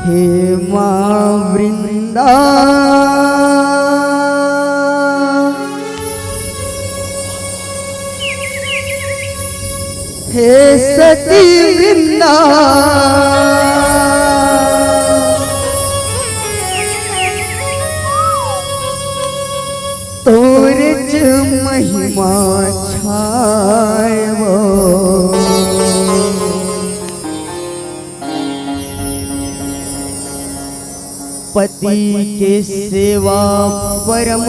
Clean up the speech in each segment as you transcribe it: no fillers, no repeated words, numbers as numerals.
हे माँ वृंदा हे सती वृंदा तोरे च महिमा छायो पति के सेवा परम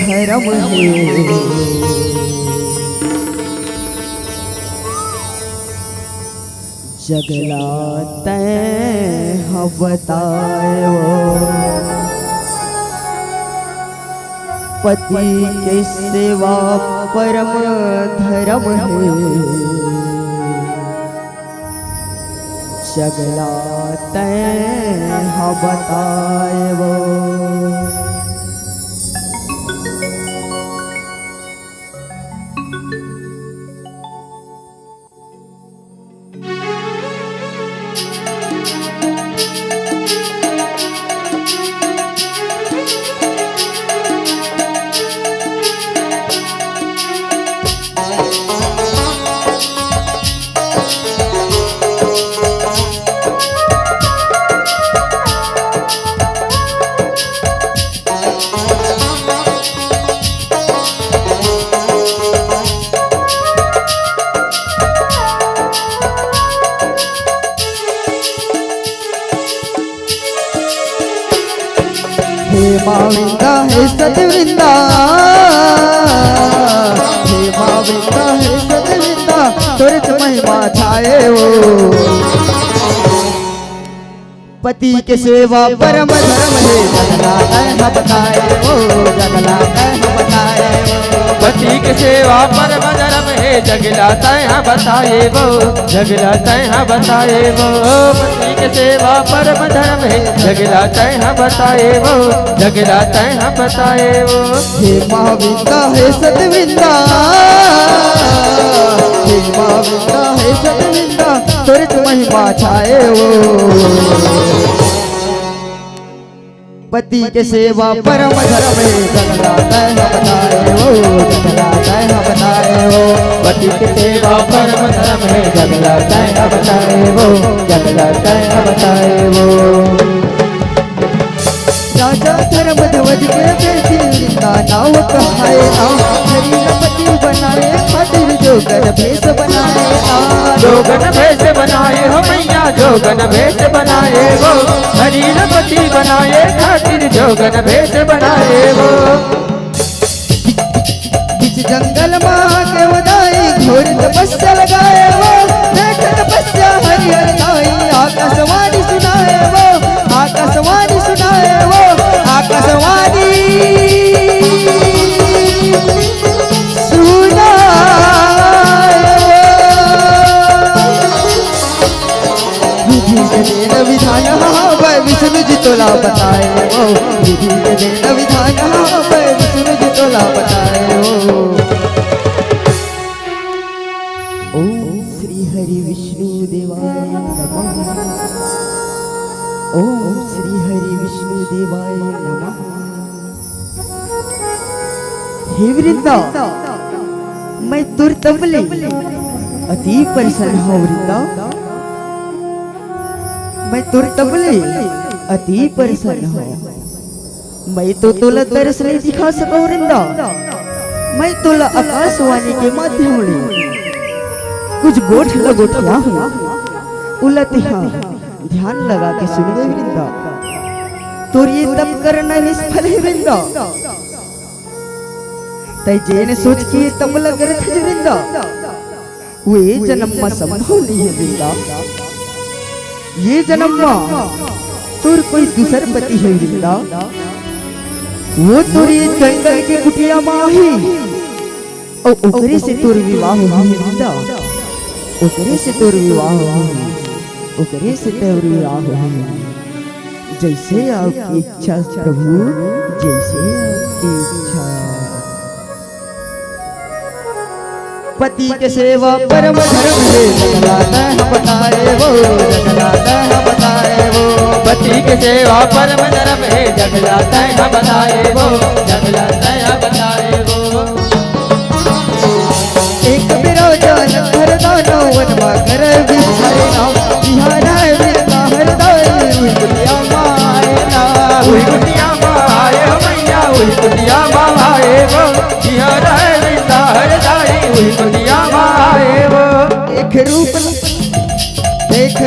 धर्म है जगला तैं बतायो पति के सेवा परम धर्म है जगला तैं बतायो हे माँ वृंदा हे सती वृंदा हे माँ वृंदा हे सती वृंदा तोरे च महिमा छाए हो पति के सेवा परम धर्म है जगला तैं बताए हो जगला तैं बताए पति के सेवा परम धर्म है जगला तैं बताए वो जगला तैं बताए वो पति के सेवा परम धर्म है जगला तैं बताए वो जगला तैं बताए वो हे माँ वृंदा हे सती वृंदा हे माँ वृंदा हे सती वृंदा तोरे च महिमा छाए हो पति के सेवा परम धर्म है जगला तैं बताए हो जगला तैं बताए हो पति के सेवा परम धर्म है जगला तैं बताए वो जगला तैं बताए वो राजा धर्म ध्वज के बेटी वृंदा नाव कहाए हरि पति बनाए खातिर जोगन भेष बनाए जोगन भेष बनाए हो मैया जोगन भेष बनाए वो हरि पति बनाए खातिर जोगन भेष बनाए वो बीच जंगल माँ के उदाई घोर तपस्या लगाए वो देख तपस्या हरिहर नाई आकाशवाणी सुनाए वो आकाशवाणी सुनाए वो आकाशवाणी विधान विष्णु जी तोला बताए हो विधि के देन विधान विष्णु जी तोला बताए हो ओम श्री हरि विष्णु देवाय नमः ओम श्री हरि विष्णु देवाय नमः हे वृंदा मैं तुरतबले अति प्रसन्न हूँ वृंदा मैं तुरतबले अति प्रसन्न हूँ मैं तो तोला दर्श नहीं दिखा सकूं वृंदा मैं तोला आकाशवाणी के माध्यम से कुछ गोठ लगोठिया हूँ उलट हाँ ध्यान लगा के सुन गए वृंदा तोर ये तप करना निष्फल है वृंदा तय जेने सोच के तप लग रहे थे वृंदा वे जन्म में संभव नहीं है वृंदा ये जन्म में तोर कोई दूसर पति है वृंदा वो तोरी जंगल के कुटिया माँ ही और ओकरे से तोर विवाह हुई वृंदा ओकरे से तोर विवाह हुई ओकरे से तोर विवाह हुई जैसे आपकी इच्छा प्रभु जैसे आपकी इच्छा पति के सेवा परम धर्म है जगला तैं बताए वो जगला तैं बताए वो पति के सेवा परम धर्म है जगला तैहा बताए वो जगला तैहा बताए वो एक विरोचन हर दानो वनमा कर विहारे नाम विहाराय विद्या हर दाई हुई दुनिया माए ना हुई दुनिया माए मैया हुई दुनिया माए वो बिहाराय विद्या हर दाई हुई दुनिया माए वो एक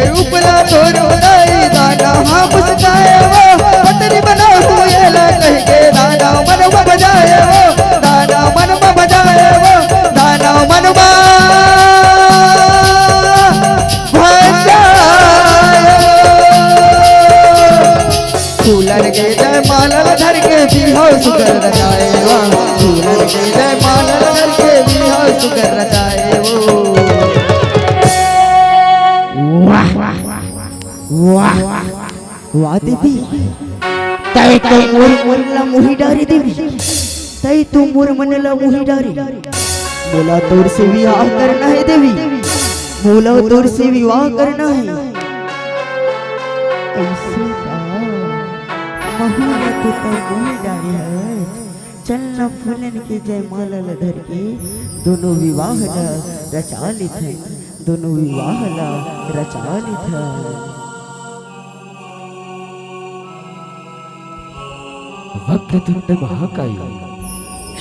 रूप ला तोरो दाई दाना हाँ मुस्काए वो पत्नी बना हुए ला कह के दाना मन बजाए वो दाना मन बजाए वो दाना मन फूलन के जय माला धर के बिहाव सुकर रचाए वो फूलन के जय माला धर के बिहाव सुकर रचाए वो वाह वाह देवी तय तो मोर मनला मुही डारी देवी तय तो मोर मनला मुही डारी बोला तोर से विवाह करना है देवी बोला तोर से विवाह करना है ऐसे मुहूर्त तो मुही डारी है चलना फूलन के जय माला धर के दोनों विवाह रचा लिखे दोनों विवाह रचा लिखे वक्रतुंड महाकाय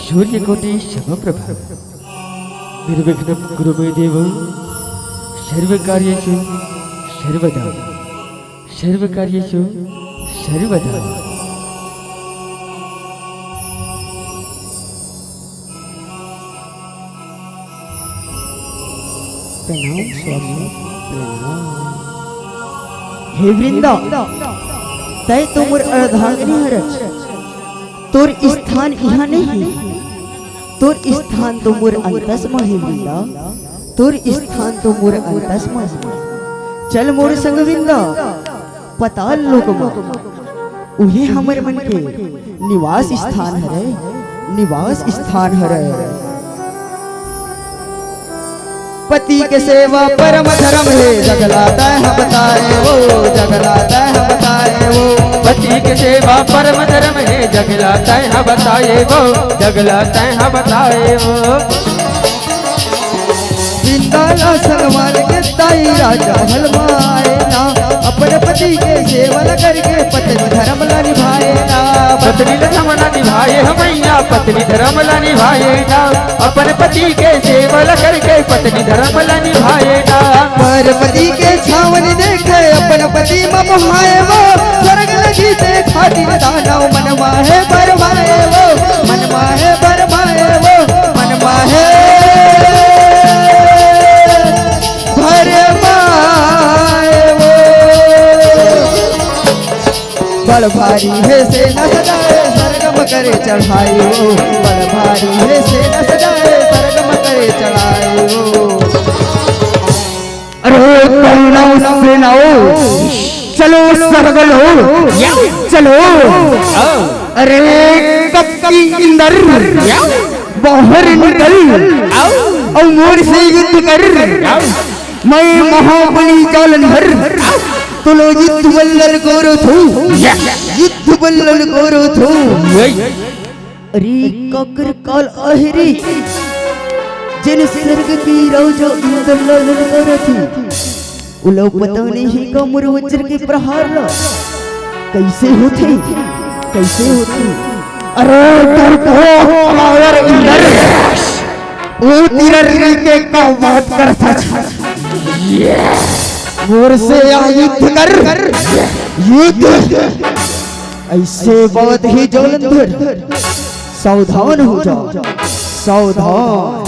सूर्यकोटि समप्रभ निर्विघ्नं कुरु मे देव सर्वकार्येषु सर्वदा सर्वकार्येषु सर्वदा प्रणाम स्वामी प्रणाम हे वृंदा तय तुमर अर्धांगिनी हरच तोर स्थान यहाँ नहीं तोर स्थान तो मोर अंतस्मा है वृंदा तोर स्थान तो मोर अंतस्मा चल मोर संग वृंदा पताल लोक उहे हमर मन के निवास स्थान हरे निवास स्थान हरे पति के सेवा परम धर्म है जगलाता है बताए वो जगलाता है बताए वो पति के सेवा परम धर्म है जगलाता है बताए वो जगलाता है बताए वो बिंदाला संगवान के ताई राजा हलवाए ना अपने पति के सेवा करके पत्नी धर्म ला निभाए ना पत्नी धर्म ला निभाए मैया पत्नी धर्म ला निभाए ना अपने पति के सेवा करके पत्नी धर्म ला निभाए ना पर पति के छावन देखे अपने पति मोहाए वो स्वर्ग लगी ते खातिर दानव मनवा है बरमाए वो मनवा है बरमाए वो मनवा है बड़ भारी है से न सजाए सरगम करे चढ़ाई हो बड़ भारी है से न सजाए सरगम करे चढ़ाई हो अरे कौनो सेनाओ चलो सरगल हो चलो अरे कब की इंदर बाहर निकल और मोर से युद्ध कर मैं महाबली जालंधर तुलो युद्ध बल्लल गोरो थू युद्ध बल्लल गोरो थू अरे ककर काल आहरी जिन स्वर्ग की रोजो इंद्र ललन गोरो थी उलो पता नहीं का मुर वज्र के प्रहार ला कैसे होते अरे तर को हमार इंदर वो तिररी के का बात करता था मोर से युद्ध कर युद्ध ऐसे बात ही जालंधर सावधान हो जाओ सावधान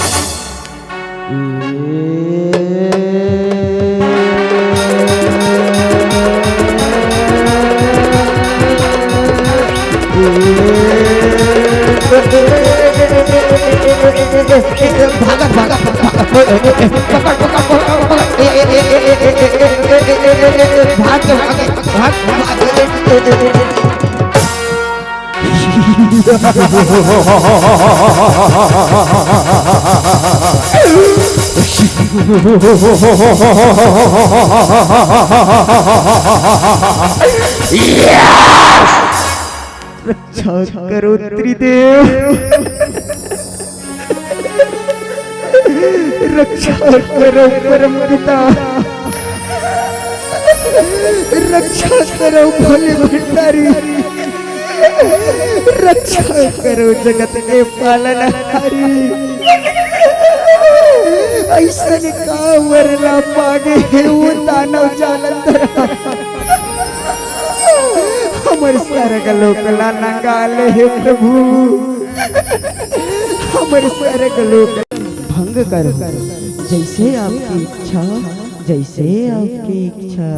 रक्षा करो त्रिदेव, रक्षा करो परम पिता, रक्षा करो भोले भंडारी, रक्षा करो जगत के पालनहारी। ऐसा का वरना पागे वो दानव जालंधर हमर स्वर्ग लोकला नंगाले हे प्रभु, हमर स्वर्ग लोक भंग कर, जैसे आपकी इच्छा, जैसे आपकी इच्छा।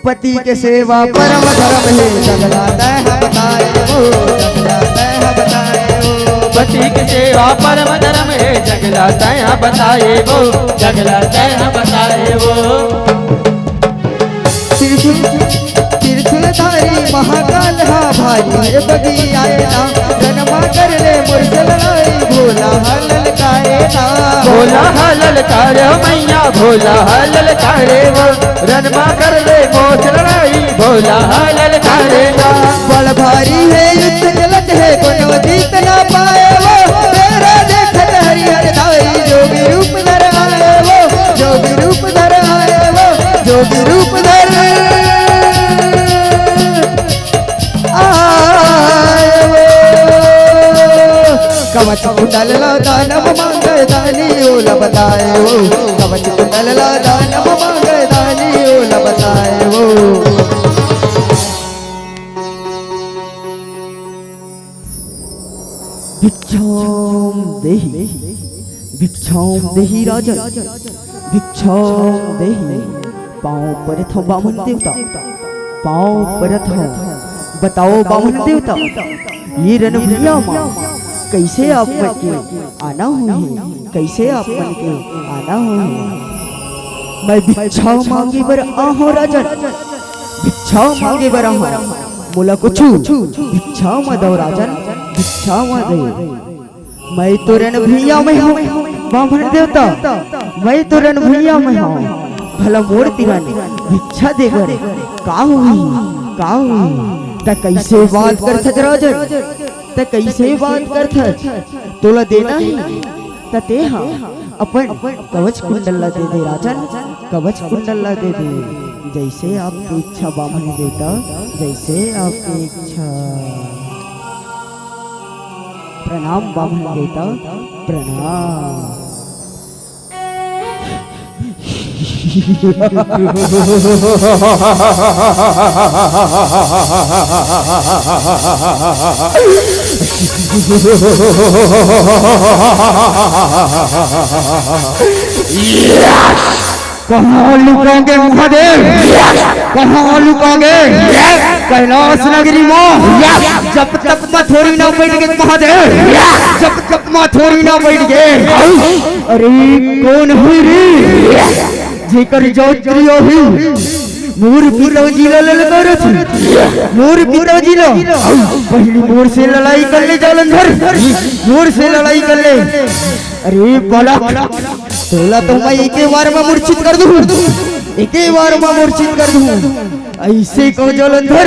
पति के सेवा परम धर्म है, जगलाता है बताए वो, जगलाता है बताए वो। पति की सेवा परम धर्म है, जगलाता है बताए वो, जगलाता है बताए वो। त्रिशूलधारी महाकाल हा भाई बगी आए ना, जन्मा कर ले मुर्से लड़ाई भोला हलल काए ना, भोला हलल कारे मैया, भोला हलल कारे वो, रनमा कर ले मोच लड़ाई भोला हलल कारे ना। बड़ भारी है युद्ध चलत है, कोनो जीत ना पाए वो, तेरा देखत हरिहर धाई, जोगी रूप धर आए वो, जोगी रूप धर आए वो, जोगी रूप धर कवच कुंडल ला दानव मांगे दानी ओला बताए वो, कवच कुंडल ला दानव मांगे दानी ओला बताए वो। भिक्षाम देहि, भिक्षाम देहि राजन, भिक्षाम देहि। पाँव पर थो बामन देवता, पाँव पर थो, बताओ बामन देवता, ये रणभूमिया माँ कैसे आप मन के आना हुई, कैसे आप मन के आना हुई। मैं भिक्षा मांगे बर आहो राजन, भिक्षा मांगे बर आहो, मोला कुछ भिक्षा मत दो राजन, भिक्षा मत दो। मैं तो रणभूमिया में हूँ बामन देवता, मैं तो रणभूमिया में हूँ, भला मोर तिरानी भिक्षा देकर का हुई, का हुई। त कैसे बात करत राजन, त कैसे बात करत, तोला देना ही त ते हाँ अपन कवच कुंडल दे दे राजन, कवच कुंडल दे दे, जैसे आपकी इच्छा बामन देवता, जैसे आपकी इच्छा। प्रणाम बामन देवता, प्रणाम। कहाँ लुकाओगे महादेव, कहाँ लुकाओगे कैलाश नगरी माँ, जब तक मथुरी ना बैठ गए महादेव, जब तक मथुरी ना बैठ गए। अरे कौन हुई रे जेकर जोत्रियो हुई, मोर पिताजी ला ललकार थी, मोर पिताजी ला पहली मोर से लड़ाई कर ले जालंधर, मोर से लड़ाई कर ले। अरे बालक तोला तो मैं एक बार में मूर्छित कर दूं, एक बार में मूर्छित कर दूं। ऐसे को जालंधर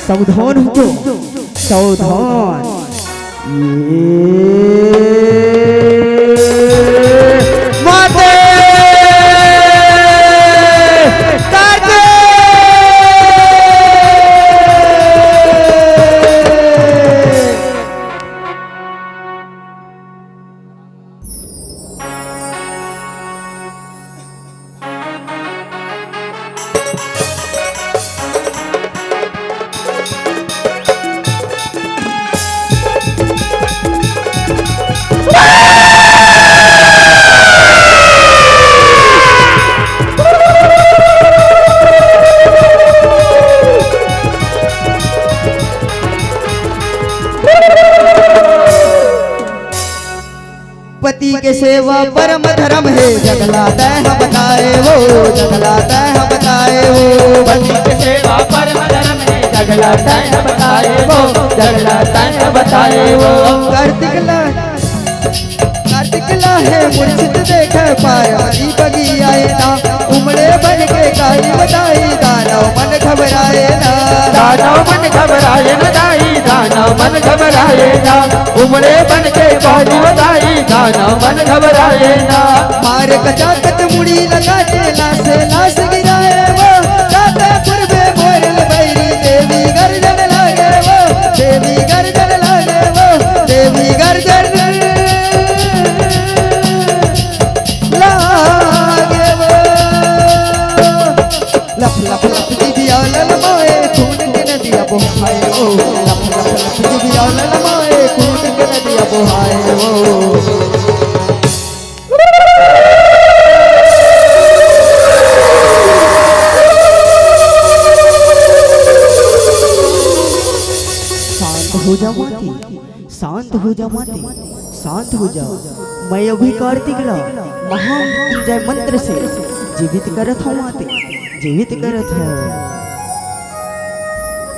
सावधान हो, सावधान। माते पति के सेवा परम धर्म है, जगलाता है बताए वो, जगलाता है बताए वो। पति के सेवा परम धर्म है, जगलाता है बताए वो, जगलाता है बताए वो। कार्तिक ला है मूर्छित देख पार्वती बगी आए ना, उमड़े बन के काली बताई दानव मन घबराए ना, दानव मन घबराए ना दाई, दानव मन घबराए ना, उमड़े बन के काली बताई दानव मन घबराए ना। मार कचाकत मुड़ी लगाते लाश लाश गिराए वो, जाते पूर्वे मोरल बैरी देवी गर्जन लागे वो, देवी गर्जन लागे वो, देवी गर्जन लागे वो। लप लप लप दिव्या ललमाए खून के नदिया बहाए वो, लप लप लप दिव्या ललमाए खून के नदिया बहाए वो। हो जा माते, शांत हो जा माते, शांत हो जा। मैं अभी कार्तिक ला महामृत्युंजय मंत्र से जीवित करत हूँ माते, जीवित करत है।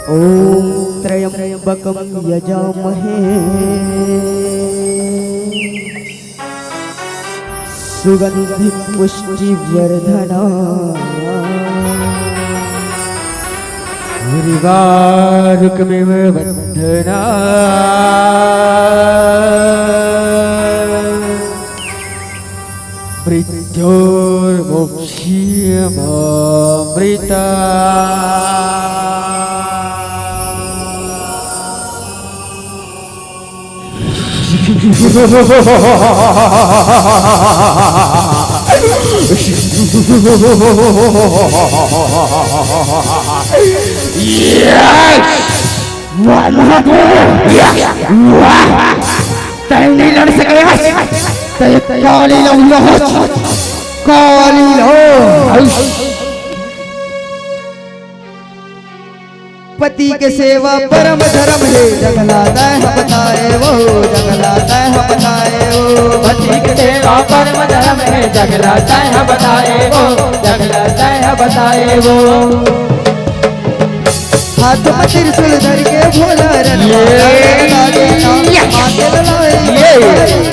ओम त्र्यंबकम यजामहे सुगंधि पुष्टि वर्धना, रुकमिव बंधना, मृत्योर्मोक्षीयमामृता। नहीं लड़ सकेगा, काली लो काली लो। पति के सेवा परम धर्म है, जगलाता है बताए वो, जगलाता है बताए वो। पति के सेवा परम धर्म है, जगलाता है बताए वो, जगलाता है बताए वो। हाथ में त्रिशूल धर के भोला रन लगा देना, आगे लड़ाई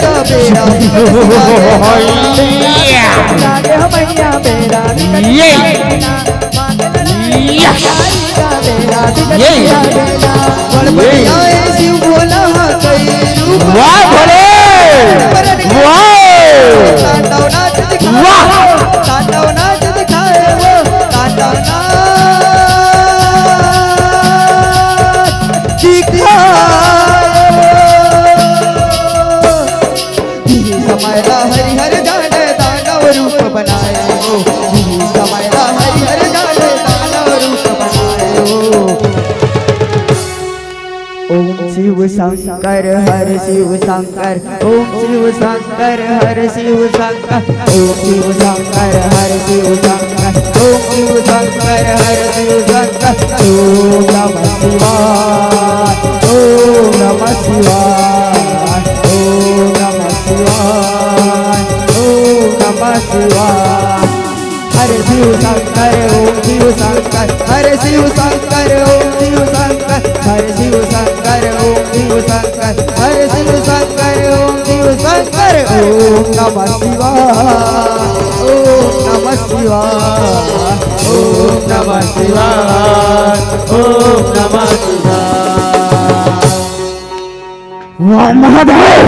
का बेड़ा लागे हो मैया बेड़ा बड़बड़ियाए शिव भोला कई रूप तांडव नाच दिखाए, तांडव नाच दिखाए वो, तांडव नाच समयला हरिहर जाने दानव रूप बनाए हो, समयला हरिहर जाने दानव रूप बनाए हो। ओम शिव शंकर हर शिव शंकर, ओम शिव शंकर हर शिव शंकर, ओम शिव शंकर हर शिव शंकर, ओम शिव शंकर हर शिव शंकर। ओम नमः शिवाय, ओम नमः शिवाय, ओम नमः शिवाय, ओम नमः शिवाय। हर शिव शंकर ओम शिव शंकर, हर शिव शंकर ओम शिव शंकर, हर शिव शंकर ओम शिव शंकर, हर शिव शंकर ओम शिव शंकर। ओम नमः शिवाय, ओम नमः शिवाय, ओम नमः शिवाय, ओम नमः शिवाय। वाह महादेव,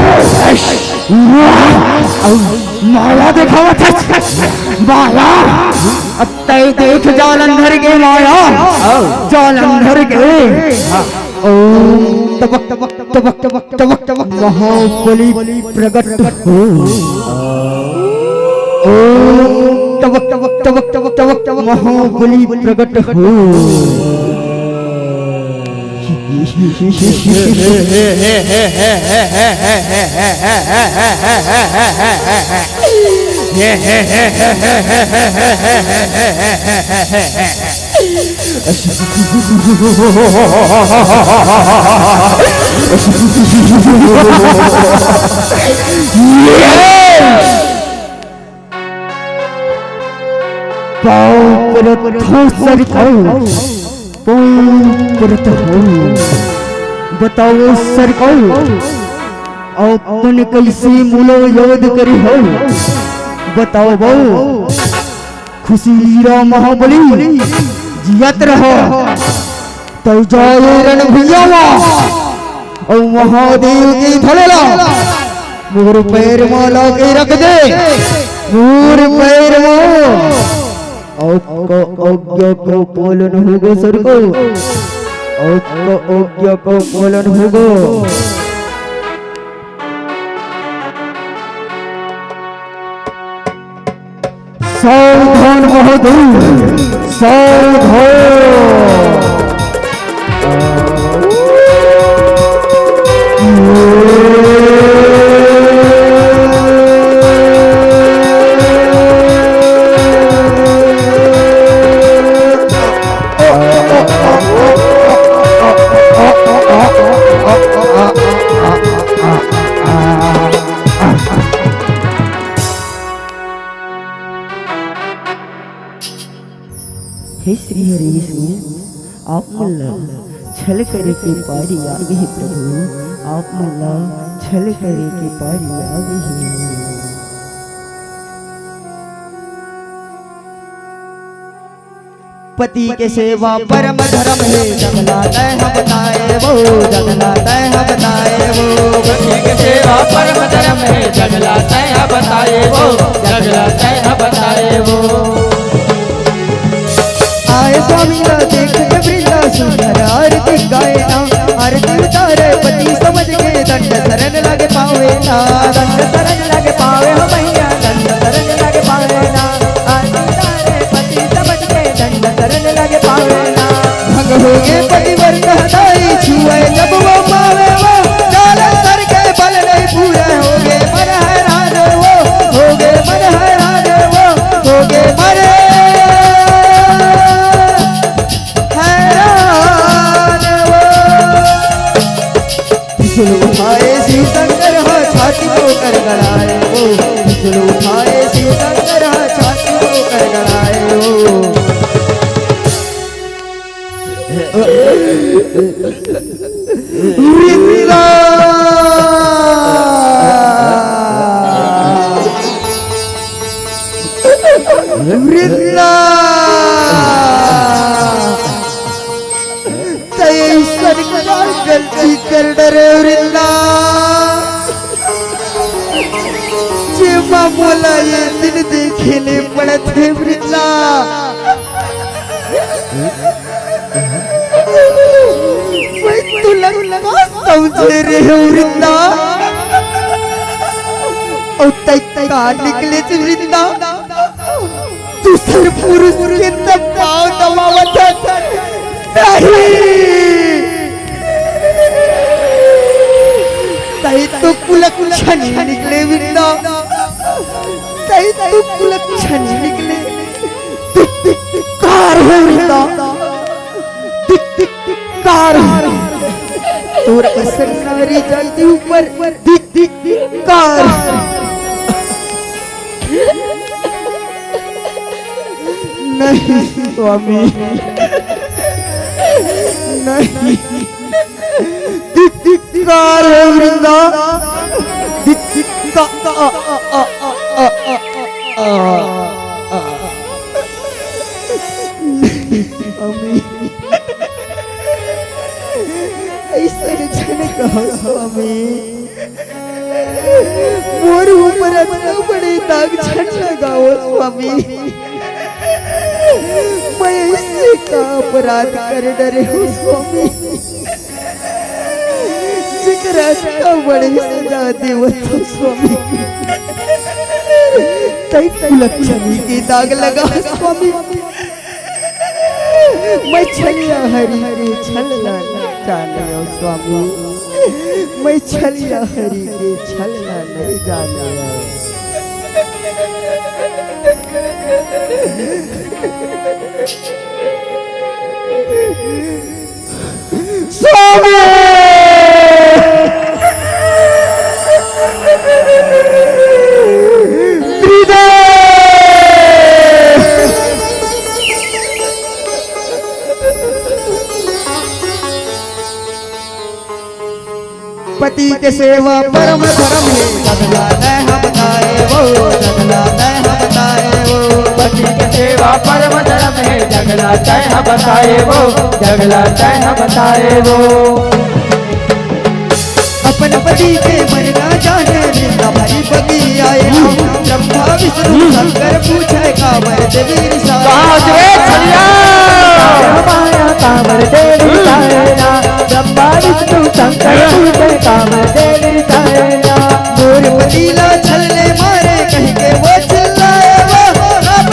माया दिखावा माया, अब तय देख जालंधर के माया, जालंधर के। ओम तबक तबक तबक तबक तबक तबक महाबली प्रकट हो। ओम तबक तबक तबक तबक तबक तबक महाबली प्रकट हो। Yeah! पाँव परत सरकार, पाँव परत हो। बताओ सरकार, आपने कैसे मुलो याद करी हो? बताओ बहु, खुशी रा महाबली जियत रहो तो जाए रण भैया और महादेव की धलेला मोर पैर माला के रख दे, मोर पैर माला आपका आज्ञा को पालन होगा सर को, आपका आज्ञा को पालन होगा। सावधान बहादुर, सावधान। हे श्री हरि विष्णु, आप मल्ला छल करे के पारी आ गए प्रभु, आप मल्ला छल करे के पारी आ गए। पति के सेवा परम धर्म है, जगला तय हम बताए वो, जगला तय हम बताए वो। पति के सेवा परम धर्म है, जगला तय हम बताए वो, जगला तय हम बताए वो। आए स्वामी ना देख के वृंदा सुंदर आरती गाए ना, आरती उतारे पति समझ के दंड शरण लगे पावे ना, दंड शरण लगे पावे हो भैया, दंड शरण लगे पावे ना। आरती उतारे पति समझ के दंड शरण लगे पावे ना। भंग हो गए पतिव्रत हटाई, छुए जब वो पावे वो, जाल सर के बल नहीं पूरे हो गए मन हैरान वो, हो गए मन हैरान वो, हो गए मन उठाए शिव शंकर हा छाती को कर गड़ाए वो, उठाए शिव शंकर हा छाती को कर गड़ाए वो। वृंदा वृंदा सरकार गलती कर डरे वृंदा, जेमा बोला ये दिन देखने पड़े थे वृंदा। मैं तुला समझे रहे हो वृंदा, और तैका निकले थे वृंदा, दूसरे पुरुष के तब पाँव दबावत तई तो कुलक्षण निकले वृंदा, तई तो कुलक्षण निकले। धिक्कार है वृंदा, धिक्कार है तोर असर नारी जाति ऊपर, धिक्कार। नहीं स्वामी नहीं, धिक्कार है वृंदा, ऐसे जन कहो स्वामी, मोर ऊपर इतना बड़े दाग छन लगाओ स्वामी। मैं इससे का अपराध कर डरे हूँ स्वामी, जिकरा का बड़े सजा देव तो स्वामी। तई कुलक्षणी के दाग लगा स्वामी, मैं छलिया हरि के छलना जाने स्वामी, मैं छलिया हरि के छलना नहीं जाने। स्वामी के सेवा परम धर्म है जगला तह बताए वो जगला तह बताए वो पति के सेवा परम धर्म है जगला तह बताए वो जगला तह बताए वो अपन पति के मन ना जाने जिंदा भाई पति आए ब्रह्मा विष्णु शंकर पूछे कामर देवी कामर देवी सायना ब्रह्मा विष्णु शंकर पूछे कामर देवी सायना मोर पतीला छलने मारे कहीं के वो चिल्लाए वो आप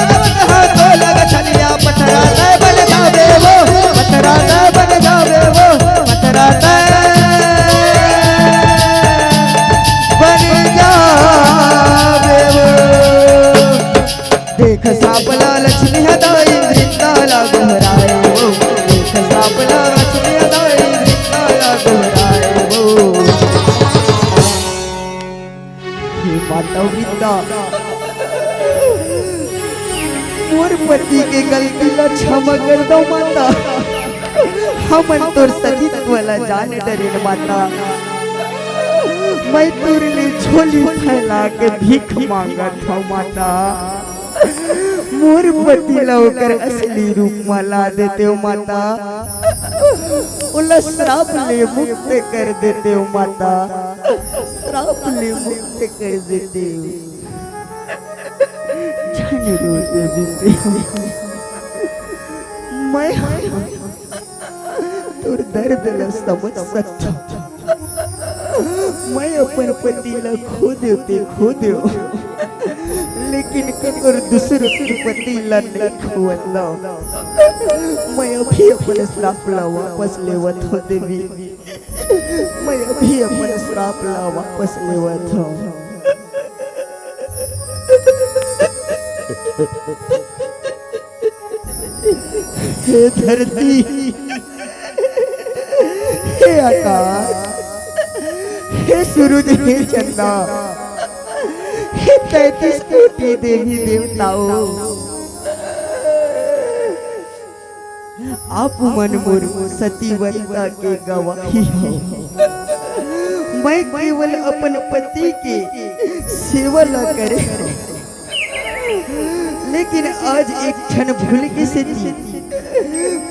हाथों लग छलिया पथरा बन जावे वो पथरा बन जावे वो पथरा बन जावे वो देख सापला लक्ष्मी हदाई वृंदाला गोहराए वो देख सापला लक्ष्मी हदाई वृंदाला गोहराए वो हे माता वृंदा मोर पति के गलती ला क्षमा कर दो माता हमन तोर सतीत्व ला जाने डरे माता मैं तोरे लिए झोली फैला के भीख मांगत हूँ माता मोर पति ला ओकर असली रूप में ला देते हो माता उला श्राप ले मुक्त कर देते हो माता श्राप ले मुक्त कर देते हो जाने दो देते हो मैं तोर दर्द ला समझ सकता मैं अपन पति ला खो दो लेकिन ककर दूसरे के पति ला नहीं खोवला मैं अभी अपन श्राप ला वापस लेवत हो देवी मैं अभी अपन श्राप ला वापस लेवत हो हे धरती हे आकाश हे सूरज हे चंदा हे 33 कोटि देवी देवताओं आप मन मोर सतीवंता के गवाही हो मैं केवल अपन पति के सेवा न करे लेकिन आज एक क्षण भूल के सती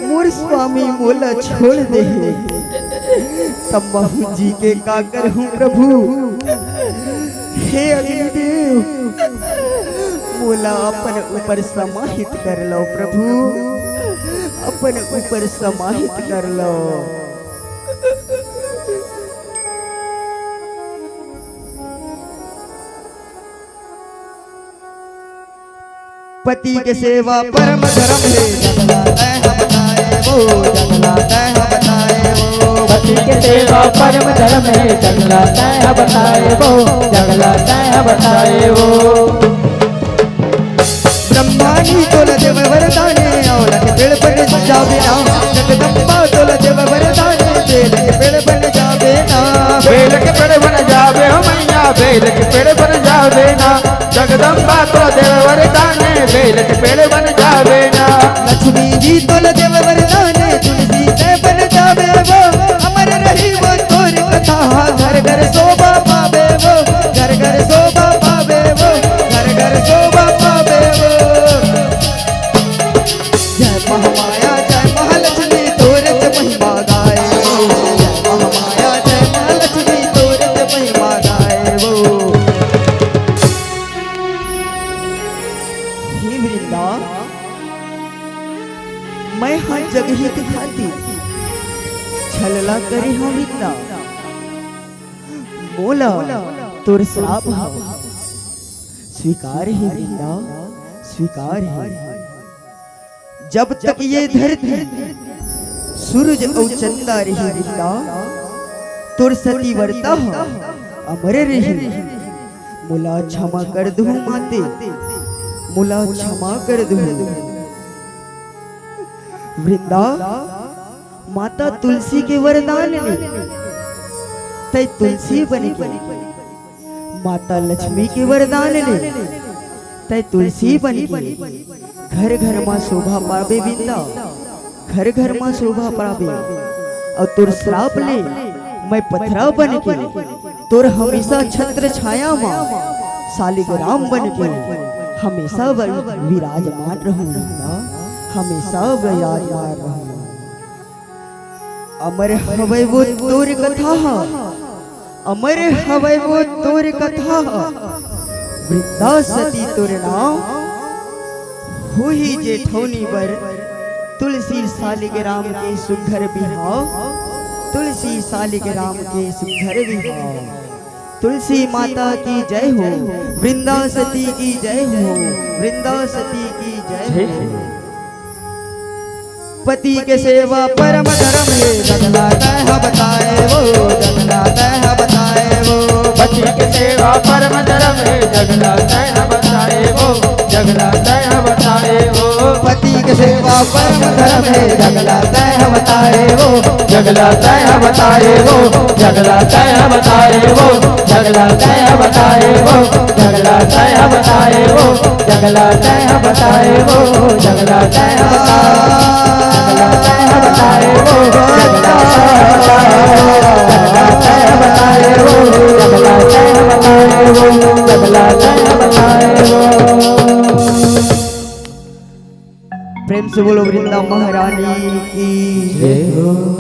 मोर स्वामी मोला छोड़ दे तब महू जी के काकर हूँ प्रभु हे अग्निदेव मोला अपन ऊपर समाहित कर लो प्रभु अपन ऊपर समाहित कर लो पति के सेवा परम धर्म है जगला तह बताए वो जगला तह बताए वो पति के सेवा परम धर्म है जगला तह बताए वो जगला तह बताए वो ब्रह्मानी तोल देव वरदाने और के पेड़ बन जावे ना जगदम्बा तोल देव वरदाने बेल के पेड़ बन जावे ना बेल के पेड़ बन जावे हो मैया बेल के पेड़ बन जावे ना जगदम्बा तो देव वरदाने बेल के पेड़ बन जावे ना लक्ष्मी जी तोल देव वरदाने तुलसी ते बन जावे वो अमर रही वो तोर कथा घर घर शोभा पावे वो घर घर शोभा पावे वो घर घर शोभा पावे वो जय महामाया जय महालक्ष्मी तोर ते महिमा गाए वो जय महामाया जय महालक्ष्मी तोर ते महिमा गाए वो हे वृंदा मैं हाँ जगह दिखाती छलला करे हाँ वृंदा मोला तोर श्राप हो स्वीकार है वृंदा स्वीकार है जब तक ये धरती सूरज और चंदा रही वृंदा तोर सती वर्ता हो अमर रही मोला क्षमा कर दो माते मोला क्षमा कर दो वृंदा माता तुलसी के वरदान ने तय तुलसी बन गई माता लक्ष्मी के वरदान ने तय तुलसी बन गई घर घर मां शोभा पावे वृंदा घर घर मां शोभा पावे और तुर श्राप ले मैं पथरा बन के तोर हमेशा छत्र छाया माँ शालिग्राम बन के हमेशा विराजमान रहूं हमेशा विराजमान रहूं। अमर हवै वो तोर कथा अमर हवै वो तोर कथा वृंदा सती तोर नाम हो ही जेठौनी बर तुलसी शालिग्राम के सुघर बिहाव तुलसी शालिग्राम के सुघर बिहाव। तुलसी माता की जय हो वृंदा सती की जय हो वृंदा सती की जय हो। पति के सेवा परम धर्म है जगलाता है बताए वो जगलाता है बताए वो। पति के सेवा परम धर्म है जगलाता है बताए वो जगलाता है बताए वो। पति के सेवा परम धर्म है जगलाता है बताए वो जगलाता है बताए वो जगलाता है बताए वो जगलाता है बताए वो जगलाता है बताए वो जगलाता है बताए वो जगलाता है बताए वो जगलाता है बताए वो जगलाता है बताए वो जगलाता है बताए वो। प्रेम से बोलो वृंदा महारानी की जय हो।